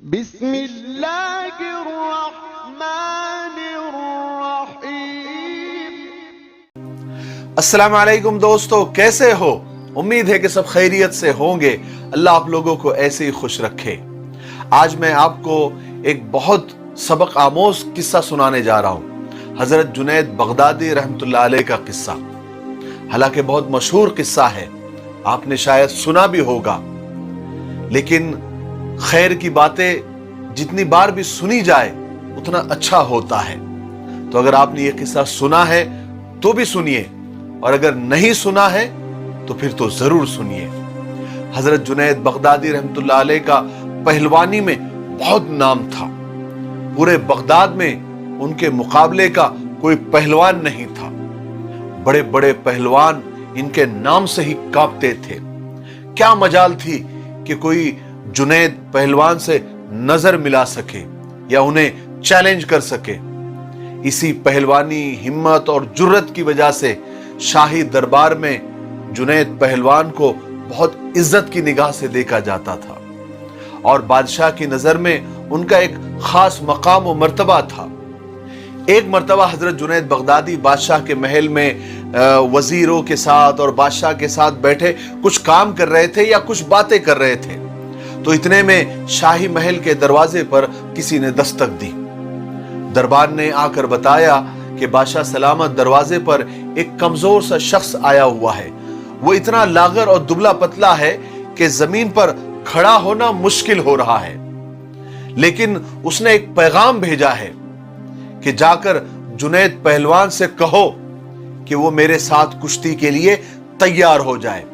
بسم اللہ الرحمن الرحیم۔ السلام علیکم دوستو، کیسے ہو؟ امید ہے کہ سب خیریت سے ہوں گے۔ اللہ آپ لوگوں کو ایسے ہی خوش رکھے۔ آج میں آپ کو ایک بہت سبق آموز قصہ سنانے جا رہا ہوں، حضرت جنید بغدادی رحمۃ اللہ علیہ کا قصہ۔ حالانکہ بہت مشہور قصہ ہے، آپ نے شاید سنا بھی ہوگا، لیکن خیر کی باتیں جتنی بار بھی سنی جائے اتنا اچھا ہوتا ہے۔ تو اگر آپ نے یہ قصہ سنا ہے تو بھی سنیے، اور اگر نہیں سنا ہے تو پھر تو ضرور سنیے۔ حضرت جنید بغدادی رحمۃ اللہ علیہ کا پہلوانی میں بہت نام تھا۔ پورے بغداد میں ان کے مقابلے کا کوئی پہلوان نہیں تھا۔ بڑے بڑے پہلوان ان کے نام سے ہی کانپتے تھے۔ کیا مجال تھی کہ کوئی جنید پہلوان سے نظر ملا سکے یا انہیں چیلنج کر سکے۔ اسی پہلوانی، ہمت اور جرت کی وجہ سے شاہی دربار میں جنید پہلوان کو بہت عزت کی نگاہ سے دیکھا جاتا تھا، اور بادشاہ کی نظر میں ان کا ایک خاص مقام و مرتبہ تھا۔ ایک مرتبہ حضرت جنید بغدادی بادشاہ کے محل میں وزیروں کے ساتھ اور بادشاہ کے ساتھ بیٹھے کچھ کام کر رہے تھے یا کچھ باتیں کر رہے تھے، تو اتنے میں شاہی محل کے دروازے پر کسی نے دستک دی۔ دربار نے آ کر بتایا کہ بادشاہ سلامت، دروازے پر ایک کمزور سا شخص آیا ہوا ہے۔ وہ اتنا لاغر اور دبلا پتلا ہے کہ زمین پر کھڑا ہونا مشکل ہو رہا ہے، لیکن اس نے ایک پیغام بھیجا ہے کہ جا کر جنید پہلوان سے کہو کہ وہ میرے ساتھ کشتی کے لیے تیار ہو جائے،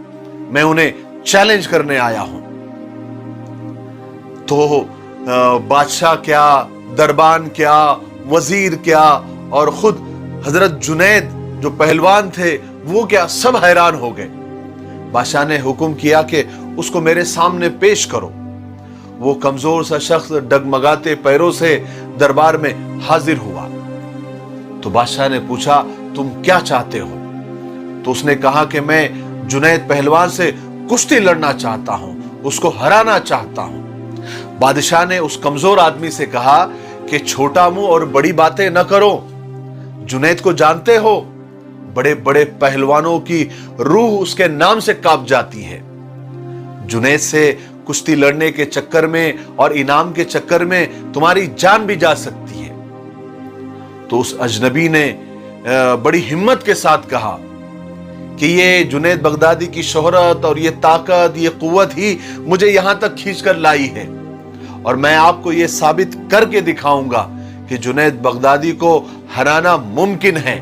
میں انہیں چیلنج کرنے آیا ہوں۔ تو بادشاہ کیا، دربان کیا، وزیر کیا، اور خود حضرت جنید جو پہلوان تھے وہ کیا، سب حیران ہو گئے۔ بادشاہ نے حکم کیا کہ اس کو میرے سامنے پیش کرو۔ وہ کمزور سا شخص ڈگمگاتے پیروں سے دربار میں حاضر ہوا۔ تو بادشاہ نے پوچھا، تم کیا چاہتے ہو؟ تو اس نے کہا کہ میں جنید پہلوان سے کشتی لڑنا چاہتا ہوں، اس کو ہرانا چاہتا ہوں۔ بادشاہ نے اس کمزور آدمی سے کہا کہ چھوٹا منہ اور بڑی باتیں نہ کرو، جنید کو جانتے ہو، بڑے بڑے پہلوانوں کی روح اس کے نام سے کانپ جاتی ہے۔ جنید سے کشتی لڑنے کے چکر میں اور انعام کے چکر میں تمہاری جان بھی جا سکتی ہے۔ تو اس اجنبی نے بڑی ہمت کے ساتھ کہا کہ یہ جنید بغدادی کی شہرت اور یہ طاقت، یہ قوت ہی مجھے یہاں تک کھینچ کر لائی ہے، اور میں آپ کو یہ ثابت کر کے دکھاؤں گا کہ جنید بغدادی کو ہرانا ممکن ہے۔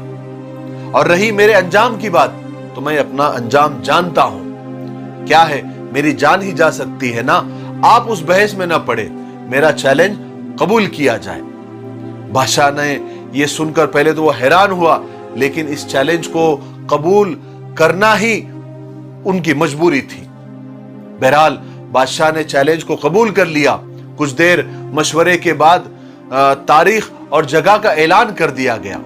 اور رہی میرے انجام کی بات، تو میں اپنا انجام جانتا ہوں۔ کیا ہے، میری جان ہی جا سکتی ہے نا۔ آپ اس بحث میں نہ پڑے، میرا چیلنج قبول کیا جائے۔ بادشاہ نے یہ سن کر پہلے تو وہ حیران ہوا، لیکن اس چیلنج کو قبول کرنا ہی ان کی مجبوری تھی۔ بہرحال بادشاہ نے چیلنج کو قبول کر لیا۔ کچھ دیر مشورے کے بعد تاریخ اور جگہ کا اعلان کر دیا گیا۔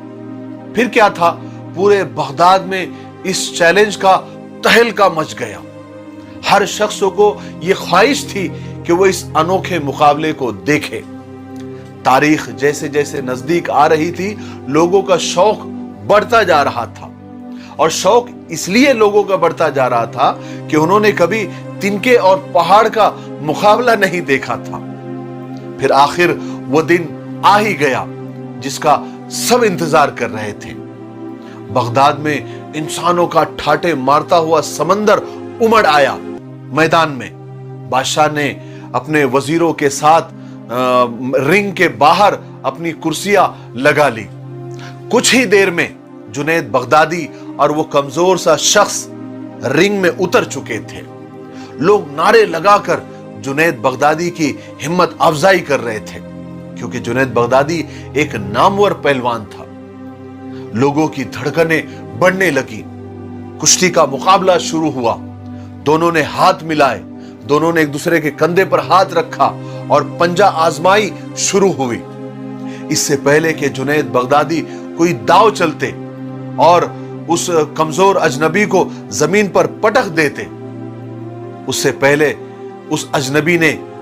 پھر کیا تھا، پورے بغداد میں اس چیلنج کا تہلکہ مچ گیا۔ ہر شخص کو یہ خواہش تھی کہ وہ اس انوکھے مقابلے کو دیکھے۔ تاریخ جیسے جیسے نزدیک آ رہی تھی، لوگوں کا شوق بڑھتا جا رہا تھا، اور شوق اس لیے لوگوں کا بڑھتا جا رہا تھا کہ انہوں نے کبھی تنکے اور پہاڑ کا مقابلہ نہیں دیکھا تھا۔ پھر آخر وہ دن آ ہی گیا جس کا سب انتظار کر رہے تھے۔ بغداد میں انسانوں کا ٹھاٹے مارتا ہوا سمندر امڑ آیا میدان میں۔ بادشاہ نے اپنے وزیروں کے ساتھ رنگ کے باہر اپنی کرسیاں لگا لی۔ کچھ ہی دیر میں جنید بغدادی اور وہ کمزور سا شخص رنگ میں اتر چکے تھے۔ لوگ نعرے لگا کر جنید بغدادی کی ہمت افزائی کر رہے تھے، کیونکہ جنید بغدادی ایک نامور پہلوان تھا۔ لوگوں کی دھڑکنیں بڑھنے لگی۔ کشتی کا مقابلہ شروع ہوا۔ دونوں نے ہاتھ ملائے، دونوں نے ایک دوسرے کے کندھے پر ہاتھ رکھا اور پنجہ آزمائی شروع ہوئی۔ اس سے پہلے کہ جنید بغدادی کوئی داؤ چلتے اور اس کمزور اجنبی کو زمین پر پٹک دیتے، اس سے پہلے اس اجنبی نے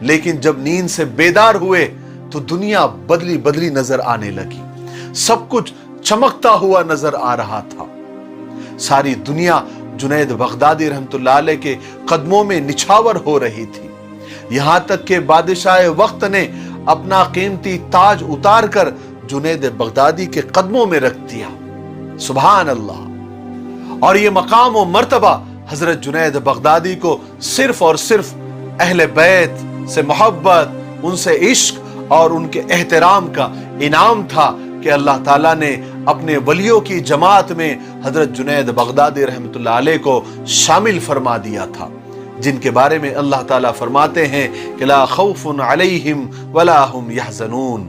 لیکن جب نیند سے بیدار ہوئے تو دنیا بدلی بدلی نظر آنے لگی، سب کچھ چمکتا ہوا نظر آ رہا تھا۔ ساری دنیا جنید بغدادی رحمت اللہ علیہ کے قدموں میں نچھاور ہو رہی تھی، یہاں تک کہ بادشاہ وقت نے اپنا قیمتی تاج اتار کر جنید بغدادی کے قدموں میں رکھ دیا۔ سبحان اللہ۔ اور یہ مقام و مرتبہ حضرت جنید بغدادی کو صرف اور صرف اہل بیت سے محبت، ان سے عشق اور ان کے احترام کا انعام تھا کہ اللہ تعالیٰ نے اپنے ولیوں کی جماعت میں حضرت جنید بغدادی رحمت اللہ علیہ کو شامل فرما دیا تھا، جن کے بارے میں اللہ تعالیٰ فرماتے ہیں کہ لا خوف علیہم ولا ہم یحزنون۔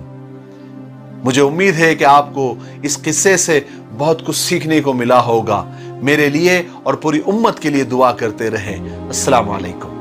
مجھے امید ہے کہ آپ کو اس قصے سے بہت کچھ سیکھنے کو ملا ہوگا۔ میرے لیے اور پوری امت کے لیے دعا کرتے رہیں۔ السلام علیکم۔